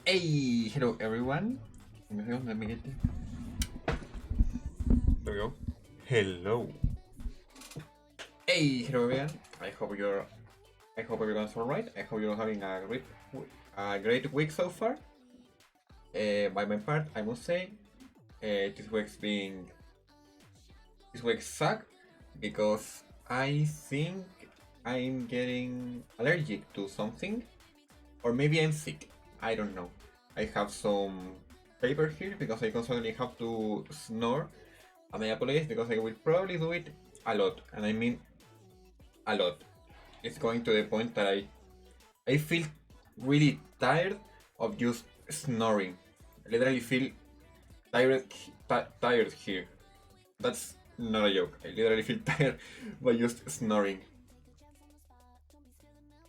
Hey, hello everyone. Let me get there. There we go. Hello. Hey, hello everyone. I hope everyone's alright. I hope you're having a great week so far. By my part, I must say, this week sucked because I think I'm getting allergic to something, or maybe I'm sick. I don't know. I have some paper here because I constantly have to snore. And I apologize because I will probably do it a lot. And I mean a lot. It's going to the point that I feel really tired of just snoring. I literally feel tired here. That's not a joke. I literally feel tired by just snoring.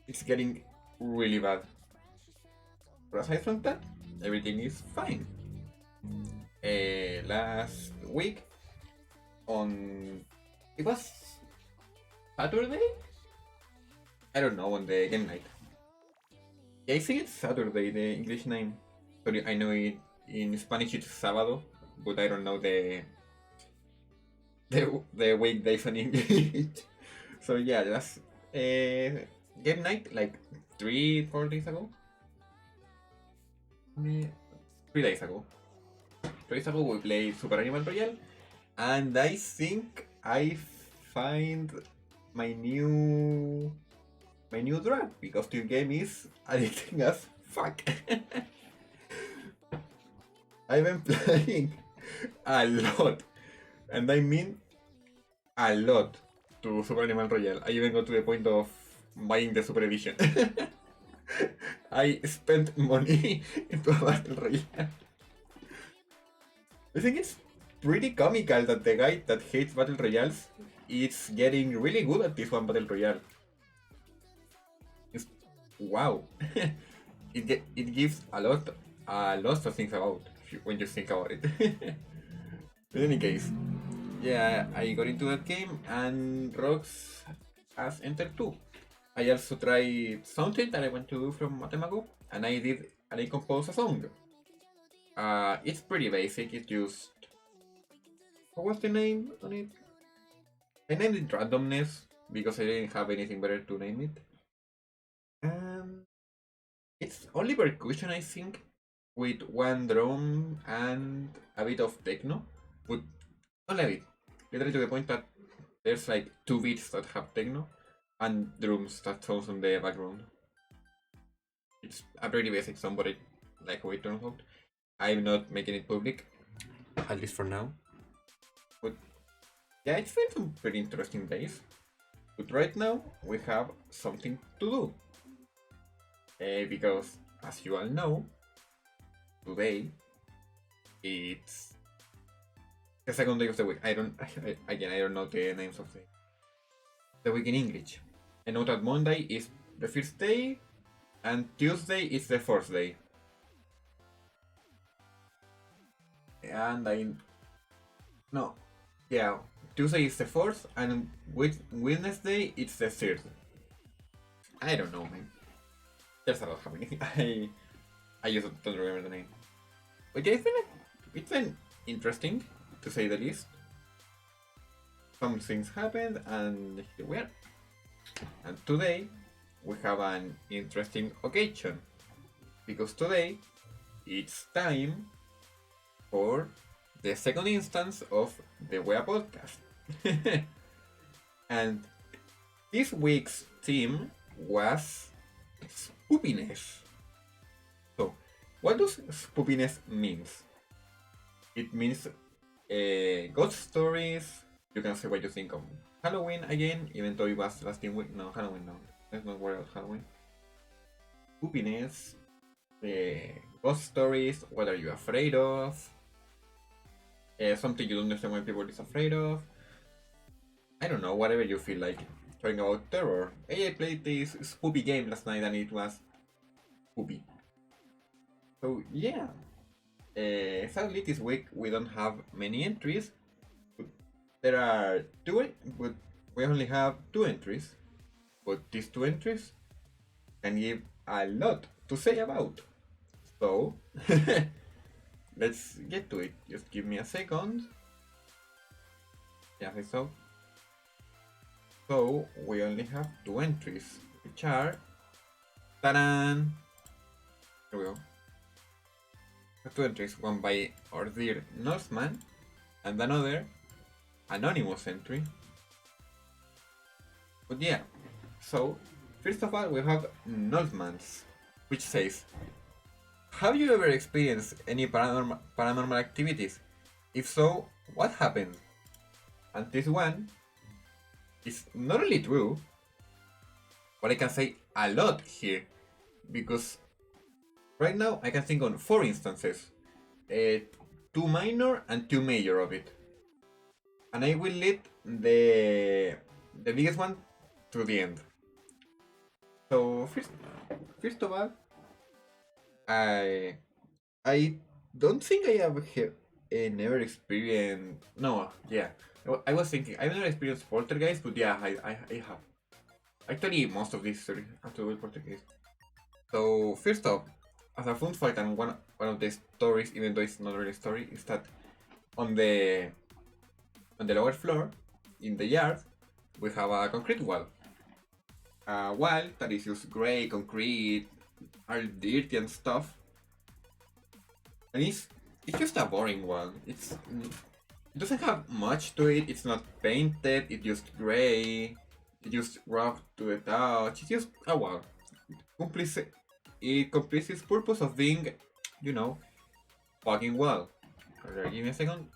It's getting really bad. But aside from that, everything is fine. Last week on it was Saturday? I don't know, on the game night. Yeah, I think it's Saturday, the English name. Sorry, I know it in Spanish it's sábado, but I don't know the weekdays in English. So yeah, that's game night like 3-4 days ago. 3 days ago. 3 days ago we played Super Animal Royale, and I think I find my new drug because this game is addicting as fuck. I've been playing a lot, and I mean a lot, to Super Animal Royale. I even got to the point of buying the Super Edition. I spent money into a battle royale. I think it's pretty comical that the guy that hates battle royales is getting really good at this one battle royale. Wow. it gives a lot to think about when you think about it. In any case, yeah, I got into that game and Rox has entered too. I also tried something that I want to do from a time ago, and I composed a song. It's pretty basic. It's just, what was the name on it? I named it Randomness because I didn't have anything better to name it. It's only percussion, I think, with one drum and a bit of techno, but only a bit. Literally to the point that there's like 2 beats that have techno and drums that sounds on the background. It's a pretty basic song, but I like how it turns out. I'm not making it public, at least for now. But yeah, it's been some pretty interesting days. But right now, we have something to do. Because, as you all know, today it's the second day of the week. I don't know the names of the week in English. I know that Monday is the first day, and Tuesday is the fourth day. And Tuesday is the fourth, and with Wednesday it's the third. I don't know, man. There's a lot happening. I just don't remember the name. But yeah, it's been interesting, to say the least. Some things happened, and here we are. And today, we have an interesting occasion. Because today, it's time for the second instance of TheWeaPodcast. And this week's theme was spoopiness. So, what does spoopiness means? It means ghost stories. You can say what you think of Halloween again, even though it was last week. No, Halloween, no. Let's not worry about Halloween. Spoopiness, ghost stories, what are you afraid of? Something you don't understand when people is afraid of. I don't know, whatever you feel like. Talking about terror. Hey, I played this Spoopy game last night and it was spoopy. So yeah. Sadly this week we don't have many entries. There are two, but we only have 2 entries. But these 2 entries can give a lot to say about. So, let's get to it. Just give me a second. Yeah, I think so. So, we only have 2 entries, which are... Ta-da! Here we go. 2 entries, one by our dear Norseman, and another anonymous entry. But yeah, so, first of all, we have Norseman's, which says, have you ever experienced any paranormal activities? If so, what happened? And this one is not only true, but I can say a lot here, because right now I can think on 4 instances, 2 minor and 2 major of it. And I will lead the biggest one to the end. So first of all, I don't think I have never experienced. No, yeah. I was thinking I've never experienced poltergeist, but yeah, I have. Actually, most of these stories have to do with poltergeist. So first off, as a fun fact, and one of the stories, even though it's not really a story, is that on the lower floor, in the yard, we have a concrete wall. A wall that is just gray concrete, all dirty and stuff. And it's just a boring one. It doesn't have much to it. It's not painted. It's just gray. It just rubbed to the touch. It's just a wall. It completes its purpose of being, you know, fucking wall. Give me a second.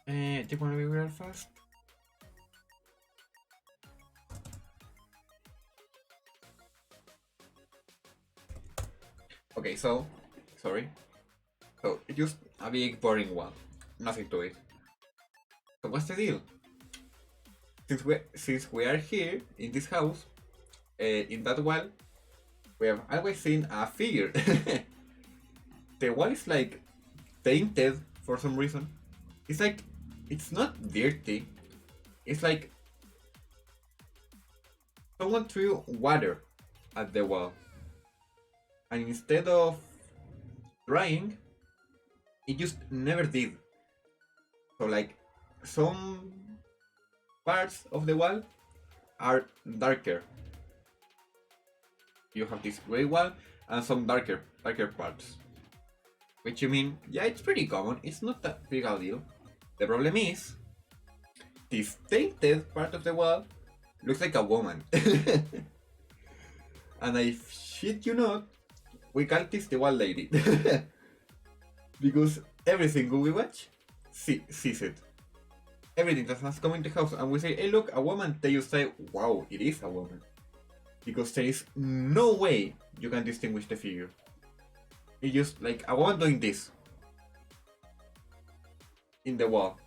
Do you wanna be real fast? Okay, so sorry. So it's just a big boring wall. Nothing to it. So what's the deal? Since we are here in this house, in that wall, we have always seen a figure. The wall is like tainted for some reason. It's like it's not dirty. It's like someone threw water at the wall, and instead of drying, it just never did. So like some parts of the wall are darker. You have this gray wall and some darker parts. Which you mean, yeah, it's pretty common. It's not that big a deal. The problem is, this tainted part of the wall looks like a woman. And I shit you not, we call this the wall lady. Because every single we watch sees it. Everything that has come in the house and we say, hey look, a woman, they just say, wow, it is a woman. Because there is no way you can distinguish the figure. It's just like a woman doing this in the wall.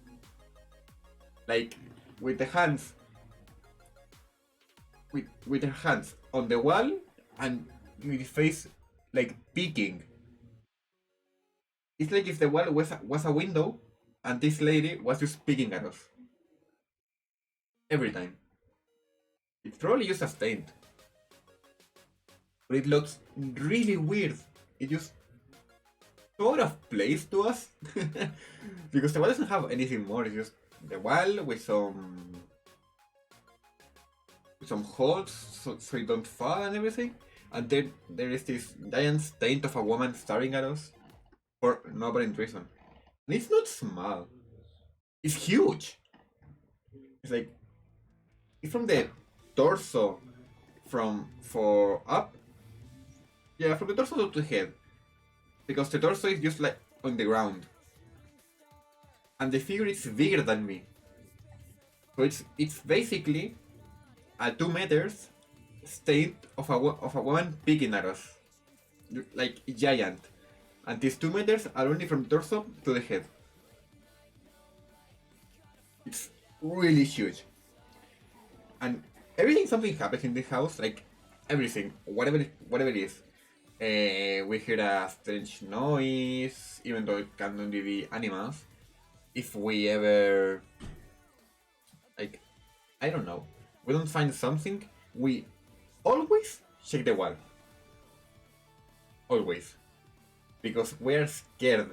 Like with the hands with her hands on the wall and with the face like peeking. It's like if the wall was a window and this lady was just peeking at us. Every time. It's probably just a stain. But it looks really weird. It just so out of place to us. Because the wall doesn't have anything more, it's just the wall with some holes so it don't fall and everything. And then there is this giant stain of a woman staring at us for no apparent reason. And it's not small. It's huge. It's like it's from the torso for up. Yeah, from the torso to the head. Because the torso is just like on the ground. And the figure is bigger than me. So it's basically a 2 meters stain of a woman peeking at us. Like giant. And these 2 meters are only from torso to the head. It's really huge. And something happens in this house, like everything, whatever it is. We hear a strange noise, even though it can only be animals. If we ever, like, I don't know, we don't find something, we always check the wall. Always. because we're scared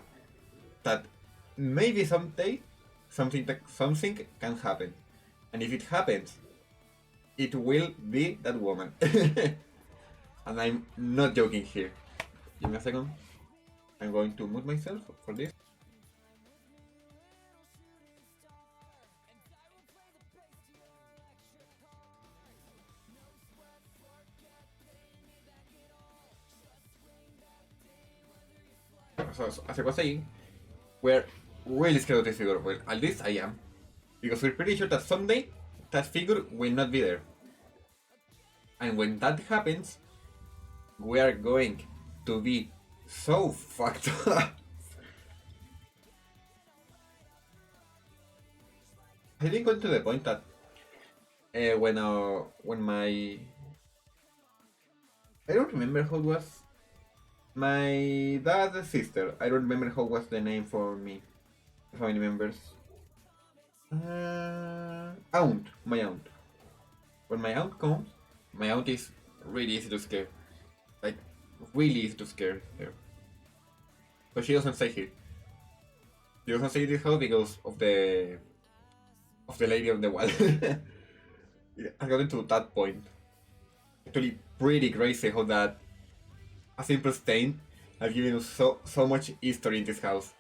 that maybe someday something can happen, and if it happens, it will be that woman. And I'm not joking here. Give me a second. I'm going to mute myself for this. So, as I was saying, we're really scared of this figure. Well, at least I am. Because we're pretty sure that someday that figure will not be there. And when that happens, we are going to be so fucked up. I think got to the point that when my I don't remember how it was my dad's sister. I don't remember how was the name for me. Family members. Aunt, my aunt. When my aunt comes, my aunt is really easy to scare. Like, really easy to scare her. So she doesn't stay here. She doesn't stay in this house because of the lady on the wall. I got into that point. Actually, pretty crazy how that a simple stain has given us so much history in this house.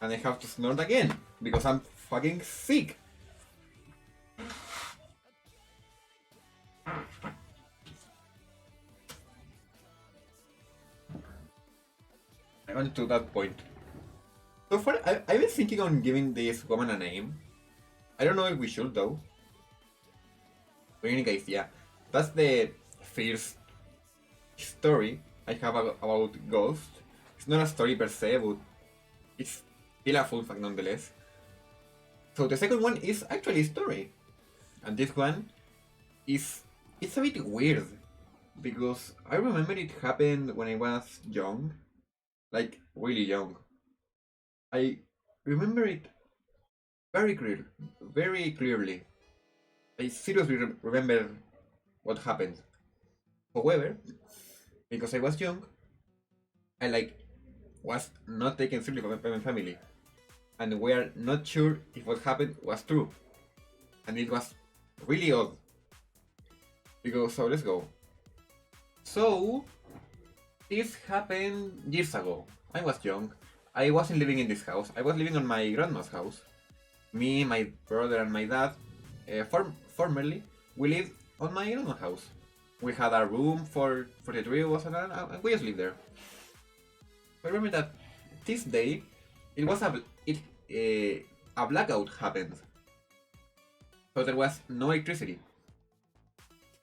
And I have to snort again because I'm fucking sick. I went to that point. So far, I've been thinking on giving this woman a name. I don't know if we should though. But in any case, yeah, that's the first story I have about Ghost. It's not a story per se, but it's still a fun fact nonetheless. So the second one is actually a story, and this one it's a bit weird because I remember it happened when I was young, like really young. I remember it very clearly. I seriously remember what happened. However, because I was young, I was not taken seriously by my family, and we are not sure if what happened was true, and it was really odd. Because so let's go. So this happened years ago. I was young. I wasn't living in this house. I was living on my grandma's house. Me, my brother, and my dad. Formerly, we lived on my grandma's house. We had a room for the three of us, and we just lived there. I remember that this day, it was a blackout happened, so there was no electricity,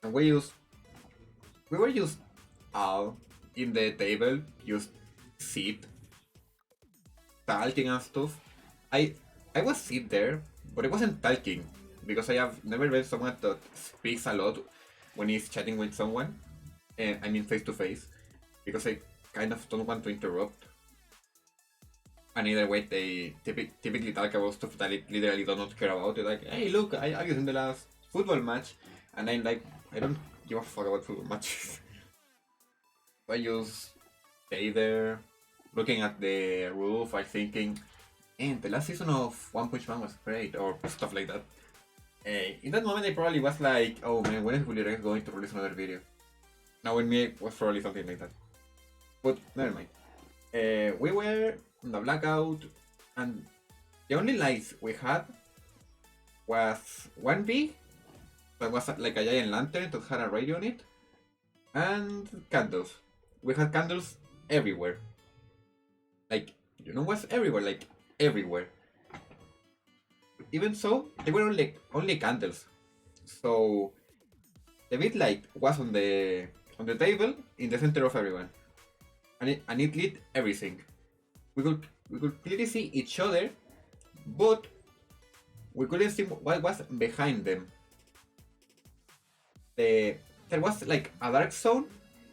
and we were just all in the table, just sit, talking and stuff. I I was sit there, but I wasn't talking because I have never been someone that speaks a lot when he's chatting with someone. I mean face to face, because I kind of don't want to interrupt. And either way, they typically talk about stuff that I literally do not care about. They're like, hey, look, I was in the last football match, and I'm like, I don't give a fuck about football matches. I just stay there, looking at the roof, I thinking, and the last season of One Punch Man was great, or stuff like that. In that moment, I probably was like, oh man, when is Julio going to release another video? Now, in me, it was probably something like that. But never mind. We were in the blackout, and the only lights we had was one big, that was like a giant lantern that had a radio on it, and candles. We had candles everywhere. Like, you know what's everywhere? Like, everywhere. Even so, they were only candles. So, the bit light was on the table in the center of everyone. And it lit everything. We could clearly see each other, but we couldn't see what was behind them. There was like a dark zone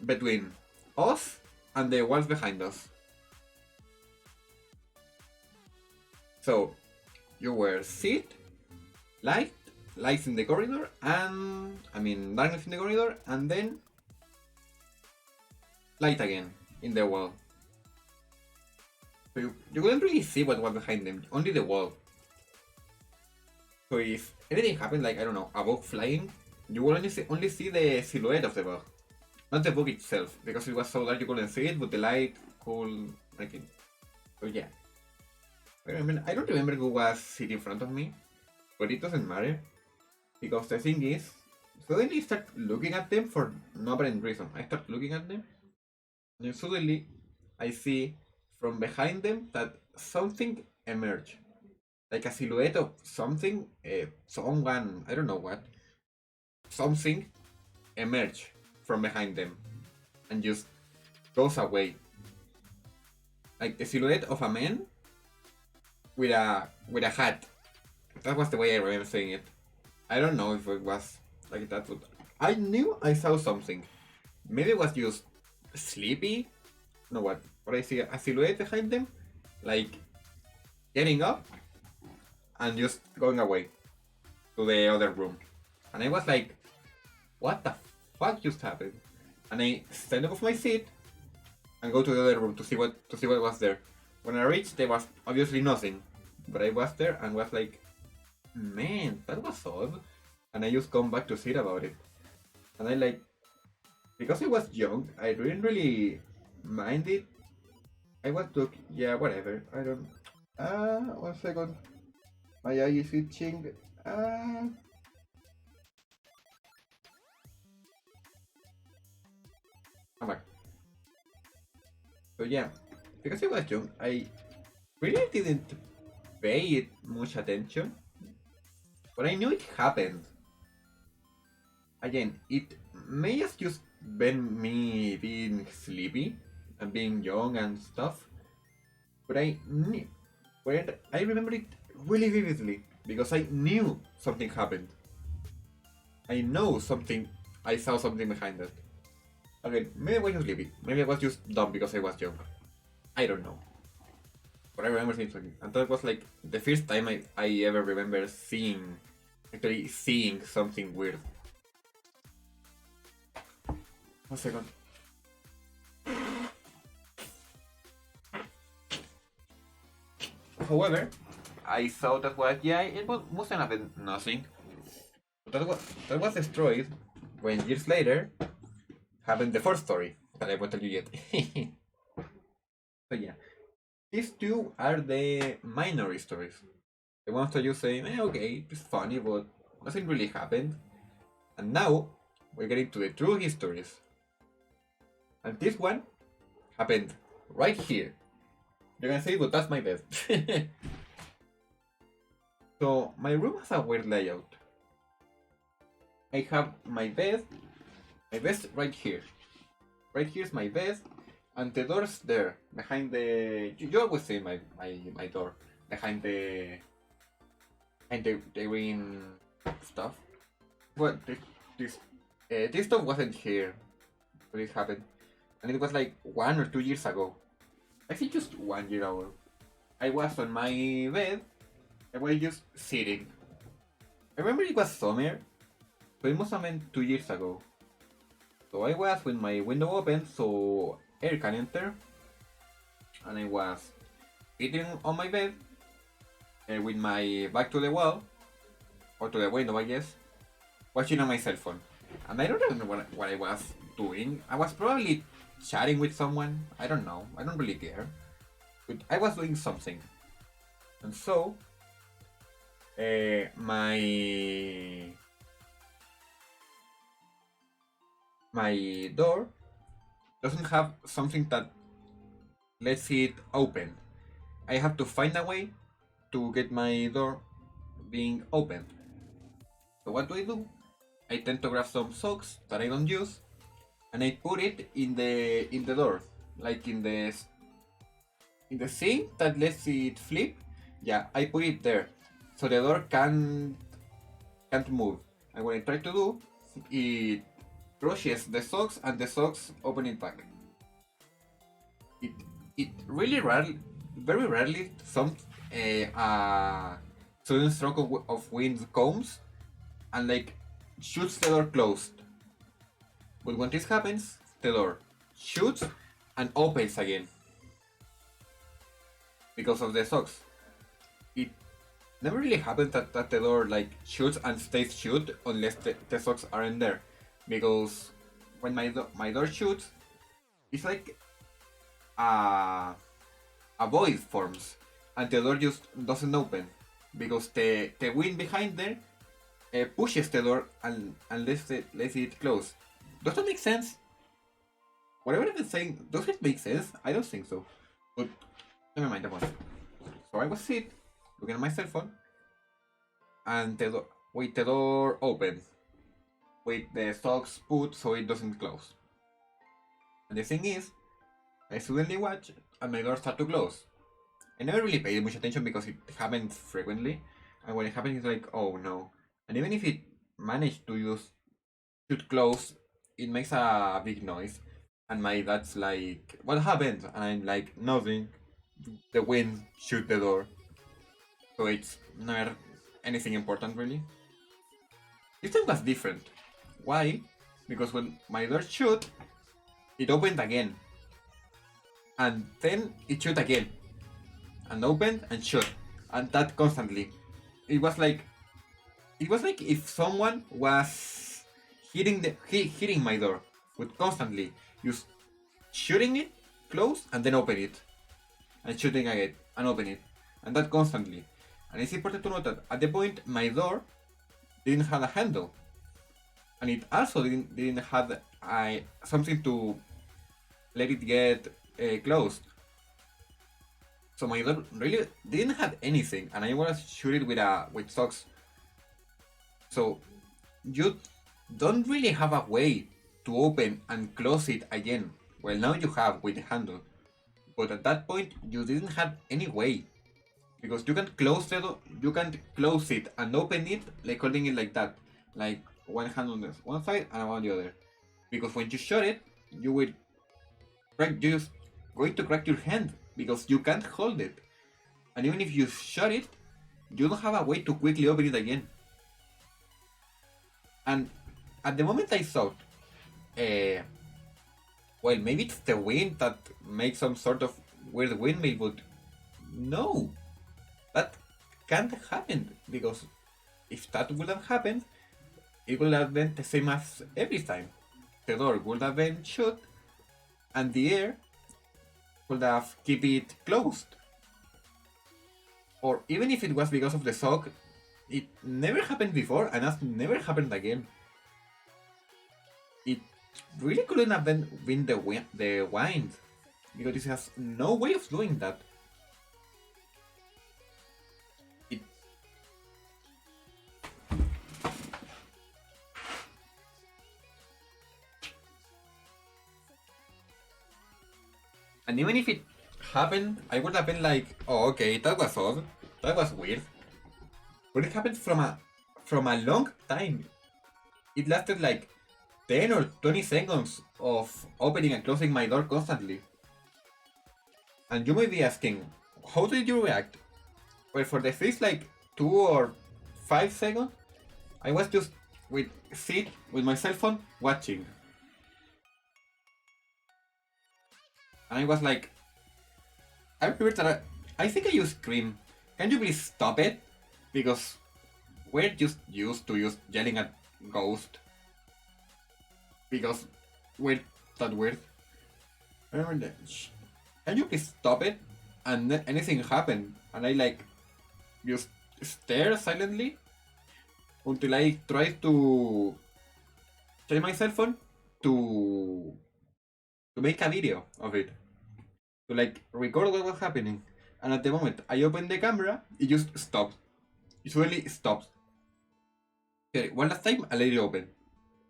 between us and the walls behind us. So you were sit, lights in the corridor, and I mean darkness in the corridor, and then light again in the wall. So you couldn't really see what was behind them, only the wall. So if anything happened, like I don't know, a bug flying, you will only see the silhouette of the bug, not the bug itself, because it was so dark you couldn't see it, but the light could make it. So yeah. I don't remember who was sitting in front of me, but it doesn't matter. Because the thing is, suddenly I start looking at them for no apparent reason. I start looking at them, and then suddenly I see from behind them that something emerged. Like a silhouette of something, someone, I don't know what, something emerged from behind them and just goes away. Like the silhouette of a man with a hat. That was the way I remember saying it. I don't know if it was like that, but I knew I saw something. Maybe it was just sleepy. No, what I see a silhouette behind them, like getting up and just going away to the other room. And I was like, what the fuck just happened? And I stand up off my seat and go to the other room to see what was there. When I reached, there was obviously nothing, but I was there and was like, man, that was odd. And I just come back to sit about it. And I like, because I was young, I didn't really mind it. I was looking, yeah, whatever. I don't. 1 second. My eye is itching. I'm back. So yeah, because I was young, I really didn't pay it much attention, but I knew it happened. Again, it may have just been me being sleepy and being young and stuff, but I knew, when I remember it really vividly because I knew something happened. I know something. I saw something behind it. Again, maybe I was just sleepy. Maybe I was just dumb because I was young. I don't know. But I remember seeing something. And that was like the first time I ever remember actually seeing something weird. 1 second. However, I thought that was, yeah, mustn't have been nothing. But that was destroyed when years later happened the fourth story that I won't tell you yet. So yeah, these two are the minor stories. The ones that you say, okay, it's funny, but nothing really happened. And now we're getting to the true histories. And this one happened right here. You're gonna say, but that's my bed. So my room has a weird layout. I have my bed right here. Right here's my bed, and the door's there behind the. You always see my door behind the green stuff. Well, this stuff wasn't here when it happened, and it was like 1 or 2 years ago. I think just 1 year ago. I was on my bed. I was just sitting. I remember it was summer, so it must have been 2 years ago. So I was with my window open so air can enter, and I was sitting on my bed with my back to the wall, or to the window I guess, watching on my cell phone. And I don't remember what I was doing. I was probably chatting with someone, I don't know, I don't really care. But I was doing something. And so, my door doesn't have something that lets it open. I have to find a way to get my door being opened. So what do? I tend to grab some socks that I don't use, and I put it in the door, like in the thing that lets it flip. Yeah, I put it there, so the door can't move. And when I try to do, it crushes the socks, and the socks open it back. It really rarely, very rarely, some sudden stroke of wind comes and like shoots the door closed. But when this happens, the door shoots and opens again. because of the socks. It never really happens that the door like shoots and stays shut unless the socks aren't there. Because when my door shoots, it's like a void forms and the door just doesn't open because the wind behind there pushes the door and lets it close. Does that make sense? Whatever I've been saying, does it make sense? I don't think so. But never mind the point. So I was sitting, looking at my cell phone, and the door open with the socks put so it doesn't close. And the thing is, I suddenly watch and my door start to close. I never really paid much attention because it happens frequently, and when it happens, it's like, oh no. And even if it managed to use should close, it makes a big noise. And my dad's like, what happened? And I'm like, nothing. The wind shoot the door. So it's not anything important really. This time was different. Why? Because when my door shut, it opened again. And then it shut again. And opened and shut. And that constantly. It was like if someone was hitting my door with constantly just shooting it, close, and then open it. And shooting again and open it. And that constantly. And it's important to note that at the point my door didn't have a handle. And it also didn't have something to let it get closed. So my door really didn't have anything, and I was shooting with socks. So you don't really have a way to open and close it again. Well, now you have with the handle, but at that point you didn't have any way because you can close you can close it and open it like holding it like that, like one hand on this one side and on the other. Because when you shut it, you will you're going to crack your hand because you can't hold it. And even if you shut it, you don't have a way to quickly open it again. And at the moment I thought, well, maybe it's the wind that makes some sort of weird windmill, but no, that can't happen because if that would have happened, it would have been the same as every time. The door would have been shut, and the air would have kept it closed. Or even if it was because of the sock, it never happened before and has never happened again. It really couldn't have been the wind because it has no way of doing that. It and even if it happened, I would have been like, oh okay, that was odd, that was weird. But it happened from a long time. It lasted like 10 or 20 seconds of opening and closing my door constantly. And you may be asking, how did you react? Well, for the first like 2 or 5 seconds, I was just with my cell phone watching. And I was like, I remember that I think I used scream. Can you please stop it? Because we're just used to just yelling at ghost. Because we're that weird. I remember that. Can you please stop it? And then anything happened, and I like just stare silently until I try to change my cell phone to make a video of it, to like record what was happening. And at the moment I open the camera, it just stops. It suddenly stops. Okay, one last time I let it open,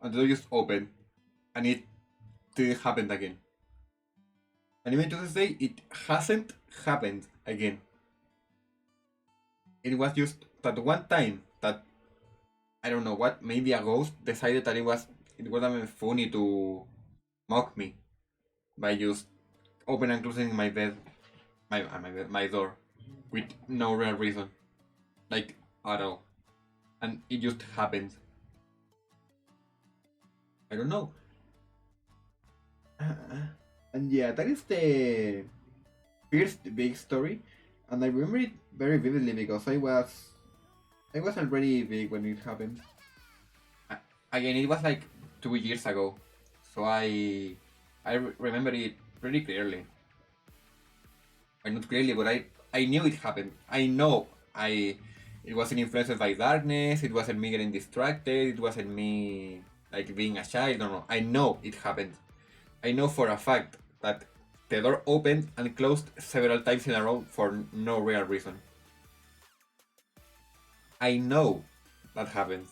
and the door just open, and it didn't happen again. And even to this day, it hasn't happened again. It was just that one time that I don't know what, maybe a ghost decided that it would have been funny to mock me by just opening and closing my door with no real reason, like at all, and it just happened. I don't know. And yeah, that is the first big story. And I remember it very vividly because I was already big when it happened. I, Again, it was like 2 years ago, so I remember it pretty clearly. Or not clearly, but I knew it happened. I know I it wasn't influenced by darkness. It wasn't me getting distracted. It wasn't me like being a child. No, no. I know it happened. I know for a fact that the door opened and closed several times in a row for no real reason. I know that happened.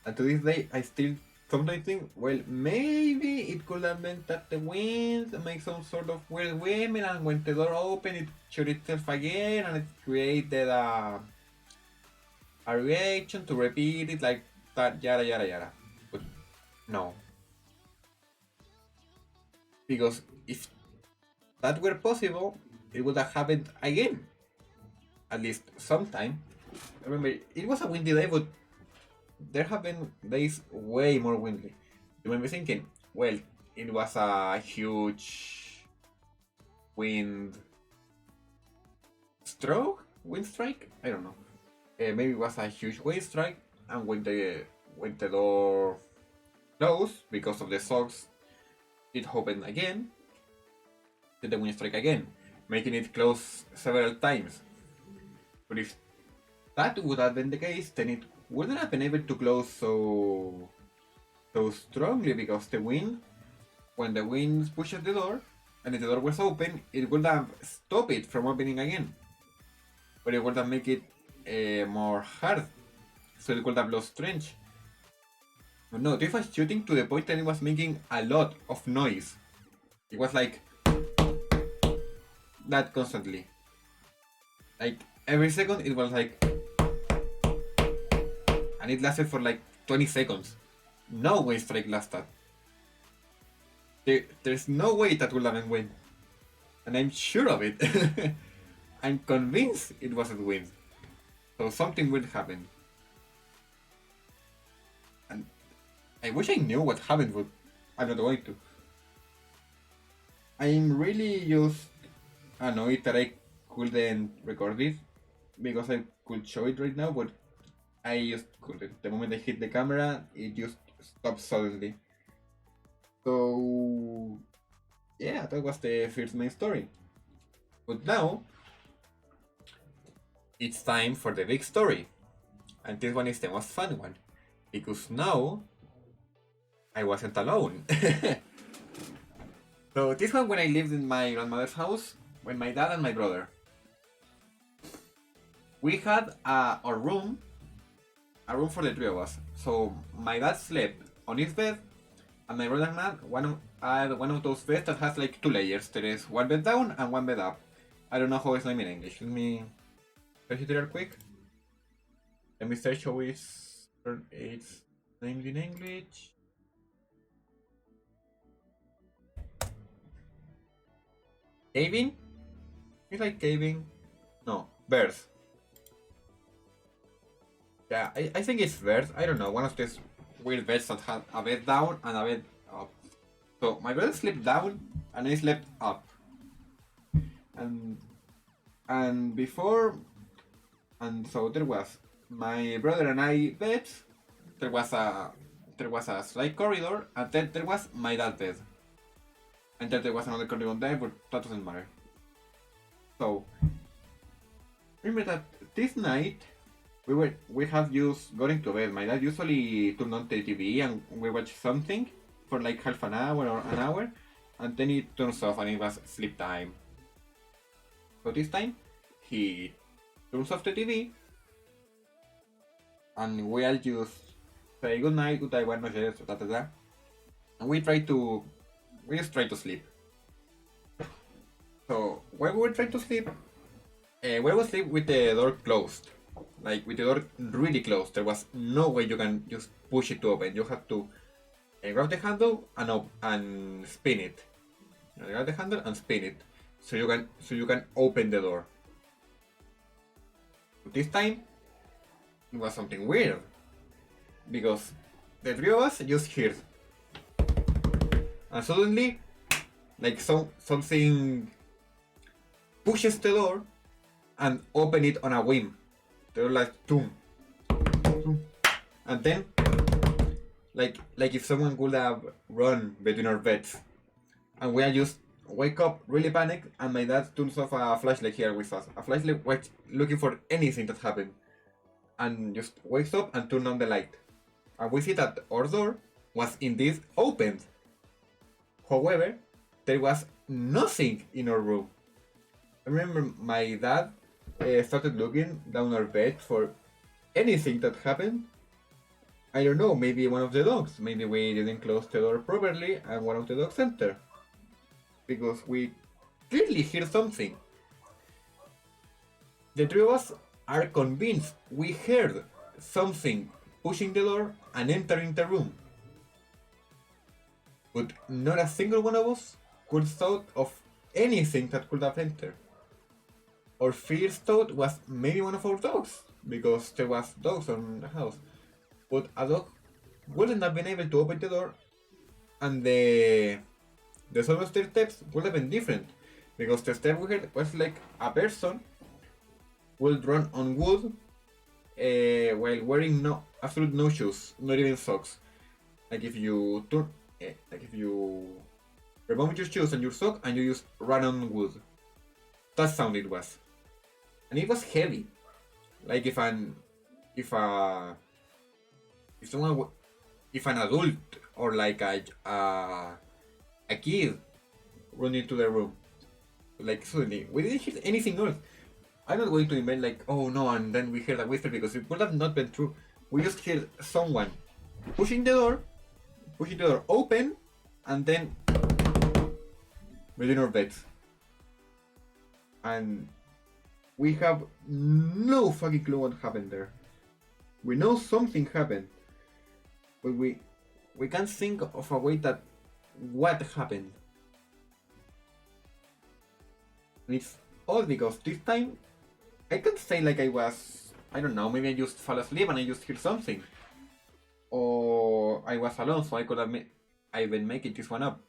And to this day, I still sometimes think, well, maybe it could have been that the wind makes some sort of weird movement, and when the door opened, it shut itself again, and it created a reaction to repeat it like that, yada yada yada. But no, because if that were possible, it would have happened again, at least sometime. Remember, it was a windy day, but there have been days way more windy. You might be thinking, well, it was a huge wind wind strike. I don't know. Maybe it was a huge wind strike, and when the door closed because of the socks, it opened again. Did the wind strike again, making it close several times. But if that would have been the case, then it wouldn't have been able to close so strongly because when the wind pushes the door and if the door was open, it would have stopped it from opening again. But it would have made it more hard, so it could have lost strength. But no, this was shooting to the point that it was making a lot of noise. It was like that constantly. Like every second, it was like, and it lasted for like 20 seconds. No wind strike lasted. There's no way that will have win. And I'm sure of it. I'm convinced it wasn't wind. So something will happen. And I wish I knew what happened, but I'm not going to. I'm really just annoyed that I couldn't record it because I could show it right now, but I just couldn't. The moment I hit the camera, it just stopped suddenly. So yeah, that was the first main story. But now it's time for the big story. And this one is the most fun one. Because now I wasn't alone. So this one when I lived in my grandmother's house with my dad and my brother. We had a room for the three of us. So my dad slept on his bed, and my brother and I had one of those beds that has like two layers. There is one bed down and one bed up. I don't know how it's named in English. Let me search it real quick. Let me search how it's named in English. Caving? It's like caving. No, birds. Yeah, I think it's birds. I don't know. One of these weird beds that had a bed down and a bed up. So my brother slept down and I slept up. And before, and so there was my brother and I beds. There was a slight corridor, and then there was my dad's bed. And then there was another corridor there, but that doesn't matter. So remember that this night we have just gotten to bed. My dad usually turned on the TV and we watch something for like half an hour or an hour, and then it turns off and it was sleep time. So this time he turns off the TV and we all just say good night, buenas noches, da da da, and we just try to sleep. So when we were trying to sleep, we will sleep with the door closed. Like with the door really closed. There was no way you can just push it to open. You have to grab the handle and spin it. Grab the handle and spin it. So you can open the door. But this time it was something weird. Because the three of us just heard. And suddenly like something pushes the door and open it on a whim. They were like, boom, boom. And then, like if someone would have run between our beds, and we just wake up really panicked, and my dad turns off a flashlight here with us, a flashlight looking for anything that happened, and just wakes up and turns on the light, and we see that our door was indeed opened. However, there was nothing in our room. I remember my dad started looking down our bed for anything that happened. I don't know, maybe one of the dogs. Maybe we didn't close the door properly and one of the dogs entered. Because we clearly hear something. The three of us are convinced we heard something pushing the door and entering the room. But not a single one of us could thought of anything that could have entered. Our first thought was maybe one of our dogs, because there was dogs on the house. But a dog wouldn't have been able to open the door, and the sound of steps would have been different, because the step we heard was like a person would run on wood while wearing absolute no shoes, not even socks. Like if you remove your shoes and your sock and you just run on wood. That sound it was. And it was heavy. Like if an adult or like a kid run into the room. Like suddenly. We didn't hear anything else. I'm not going to invent like, oh no, and then we heard a whisper, because it would have not been true. We just heard someone pushing the door open, and then within our beds. And we have no fucking clue what happened there. We know something happened, but we can't think of a way that what happened. And it's odd because this time I can't say like I don't know, maybe I just fell asleep and I just heard something. Or I was alone, so I could have I've been making this one up.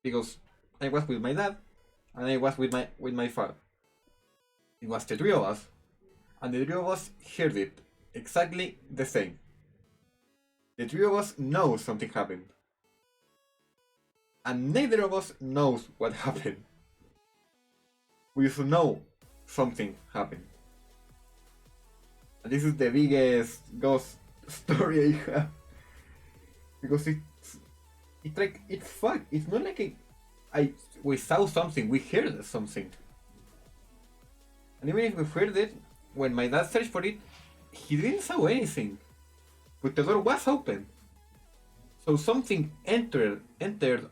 Because I was with my dad and I was with my father. It was the three of us, and the three of us heard it exactly the same. The three of us know something happened, and neither of us knows what happened. We just know something happened, and this is the biggest ghost story I have, because it's fucked. It's not like we saw something, we heard something. And even if we heard it, when my dad searched for it, he didn't saw anything. But the door was open. So something entered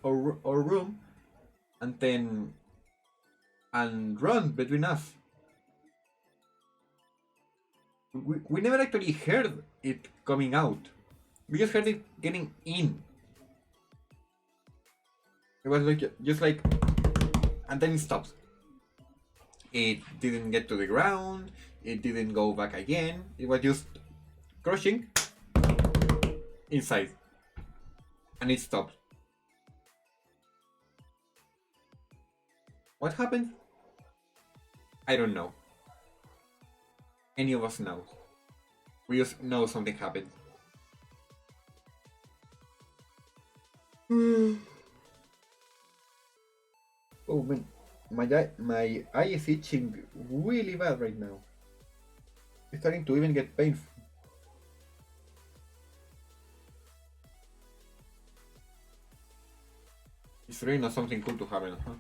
our room and run between us. We never actually heard it coming out. We just heard it getting in. It was just like, and then it stopped. It didn't get to the ground, it didn't go back again, it was just crushing inside. And it stopped. What happened? I don't know. Any of us knows. We just know something happened. Oh man. My eye is itching really bad right now. It's starting to even get painful. It's really not something cool to happen, huh?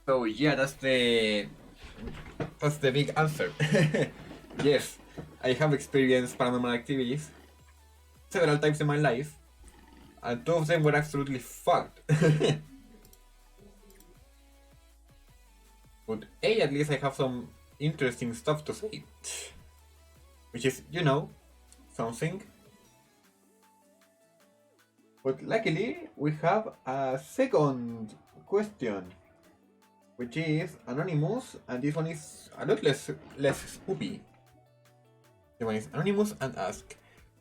So yeah, that's the big answer. Yes. I have experienced paranormal activities several times in my life, and two of them were absolutely fucked. But at least I have some interesting stuff to say. Which is, something. But luckily, we have a second question, which is anonymous, and this one is a lot less spoopy. The one is anonymous and ask,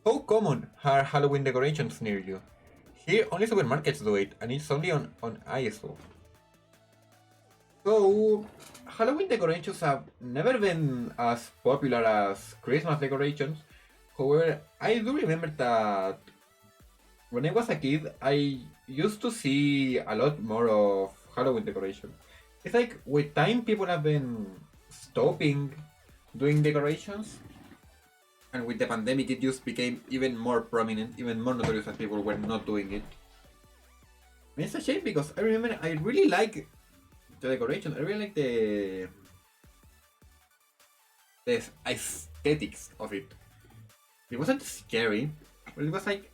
How common are Halloween decorations near you? Here, only supermarkets do it, and it's only on ISO. So, Halloween decorations have never been as popular as Christmas decorations. However, I do remember that when I was a kid, I used to see a lot more of Halloween decorations. It's like with time, people have been stopping doing decorations, and with the pandemic, it just became even more prominent, even more notorious that people were not doing it. And it's a shame because I remember I really like the decoration. I really like the aesthetics of it. It wasn't scary, but it was like,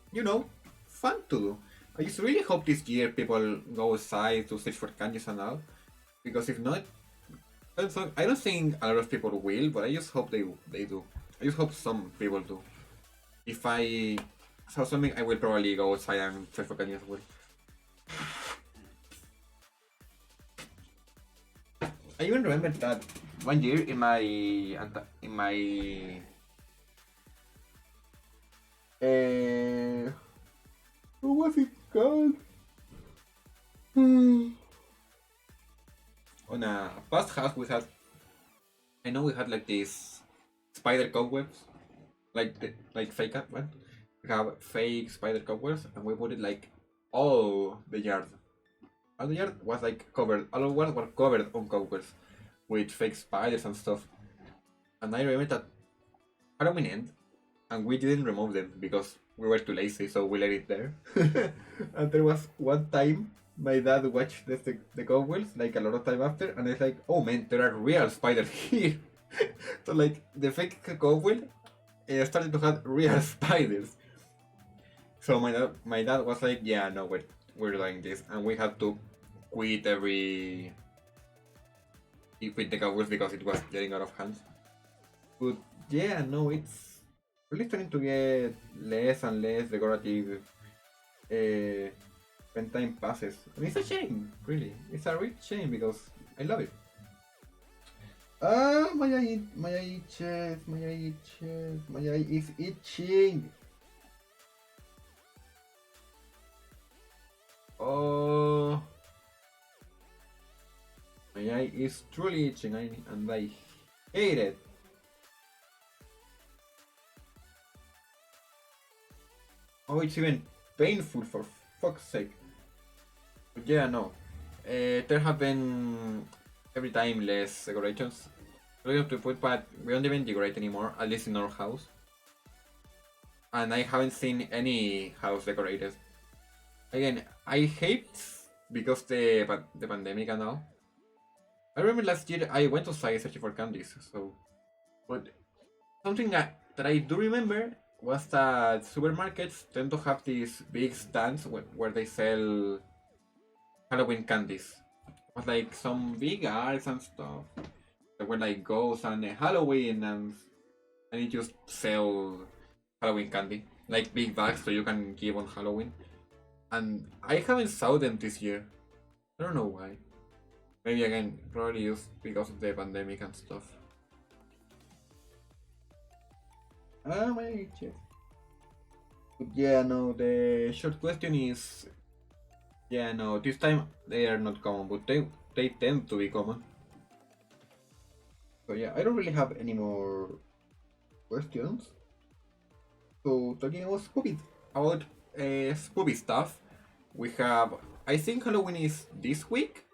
fun to do. I just really hope this year people go outside to search for candies and all, because if not, I don't think a lot of people will, but I just hope they do. I just hope some people do. If I saw something, I will probably go outside and search for candies as well. I even remember that one year in my what was it called? On a past house I know we had like these spider cobwebs, like fake one. We have fake spider cobwebs, and we put it like all the yard. All the yard was like covered. All of us were covered on cobwebs with fake spiders and stuff. And I remember that Halloween end, and we didn't remove them because we were too lazy, so we let it there. And there was one time my dad watched the cobwebs like a lot of time after, and it's like, oh man, there are real spiders here. So like the fake cobweb started to have real spiders. So my dad was like, yeah, no, we're doing this, and we had to quit quit the cobwebs because it was getting out of hand. But yeah, no, it's really starting to get less and less decorative when time passes. And it's a shame, really. It's a real shame because I love it. Ah, my eye itches, my eye itches, my eye is itching. Oh, my eye is truly itching, and I hate it. Oh, it's even painful for fuck's sake. But yeah, no. There have been every time less decorations. We have to put, but we don't even decorate anymore, at least in our house. And I haven't seen any house decorated. Again, I hate because the pandemic and all. I remember last year I went outside searching for candies, so. But something that I do remember was that supermarkets tend to have these big stands where they sell Halloween candies. It was like some big arts and stuff. There were like ghosts and Halloween, and it just sell Halloween candy. Like big bags so you can give on Halloween. And I haven't saw them this year. I don't know why. Maybe again, probably just because of the pandemic and stuff. Ah, my shit. But yeah, no, the short question is, yeah, no, this time they are not common, but they tend to be common. So yeah, I don't really have any more questions. So talking about Spoopy stuff, we have, I think Halloween is this week,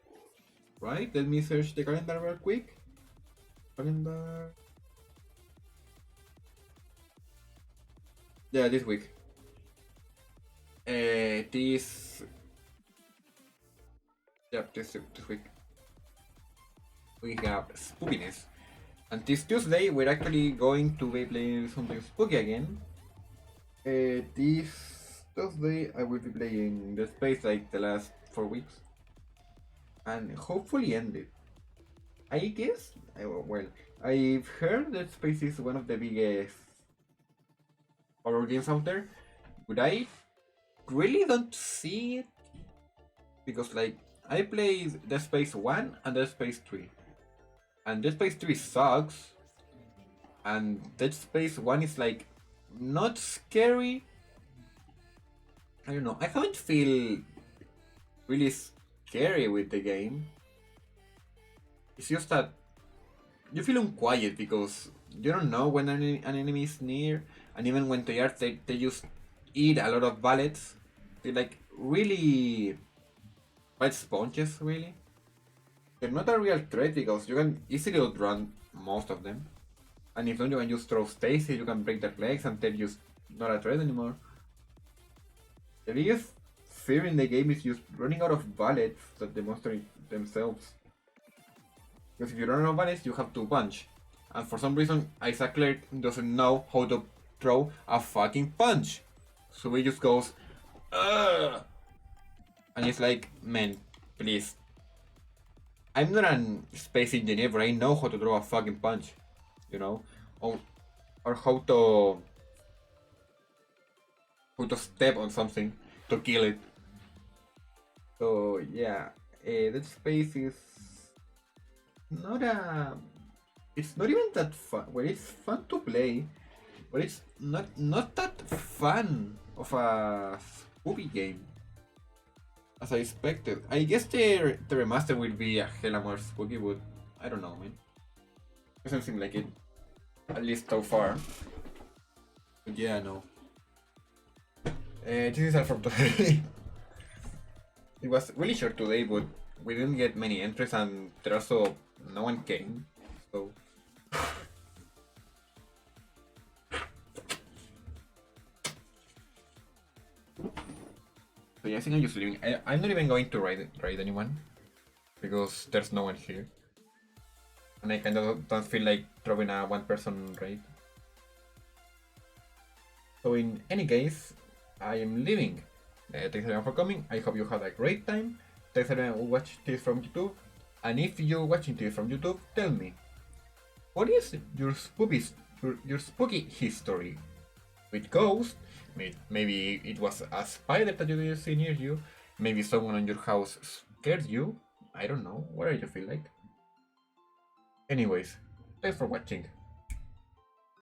right? Let me search the calendar real quick. Calendar. Yeah, this week. This. Yeah, this week. We have Spoopiness. And this Tuesday, we're actually going to be playing something spooky again. This Thursday, I will be playing the space like the last 4 weeks. And hopefully end it. I guess, well, I've heard that Space is one of the biggest horror games out there, but I really don't see it because, like, I played Dead Space 1 and Dead Space 3, and Dead Space 3 sucks, and Dead Space 1 is like not scary. I don't know. I haven't feel really scary with the game. It's just that you feel unquiet because you don't know when an enemy is near, and even when they are, they just eat a lot of bullets. They like really bite sponges, really. They're not a real threat because you can easily outrun most of them. And if not, you can just throw Stacy, you can break their legs, and they're just not a threat anymore. The biggest fear in the game is just running out of bullets that the monster themselves. Because if you run out of bullets, you have to punch. And for some reason, Isaac Clarke doesn't know how to throw a fucking punch. So he just goes, ugh! And it's like, man, please. I'm not a space engineer, but I know how to throw a fucking punch. You know? Or how to step on something to kill it. So yeah, that space is not a. It's not even that fun. Well, it's fun to play, but it's not that fun of a Spoopy game as I expected. I guess the remaster will be a hella more spooky, but I don't know, man. Doesn't seem like it, at least so far. But yeah, no. This is all for today. It was really short today, but we didn't get many entries, and there also no one came. So yeah, I think I'm just leaving. I'm not even going to raid anyone because there's no one here, and I kind of don't feel like throwing a one-person raid. So in any case, I am leaving. Thanks everyone for coming. I hope you had a great time. Thanks everyone who watched this from YouTube. And if you're watching this from YouTube, tell me, what is your spooky history with ghosts? Maybe it was a spider that you didn't see near you. Maybe someone in your house scared you. I don't know. What do you feel like? Anyways, thanks for watching.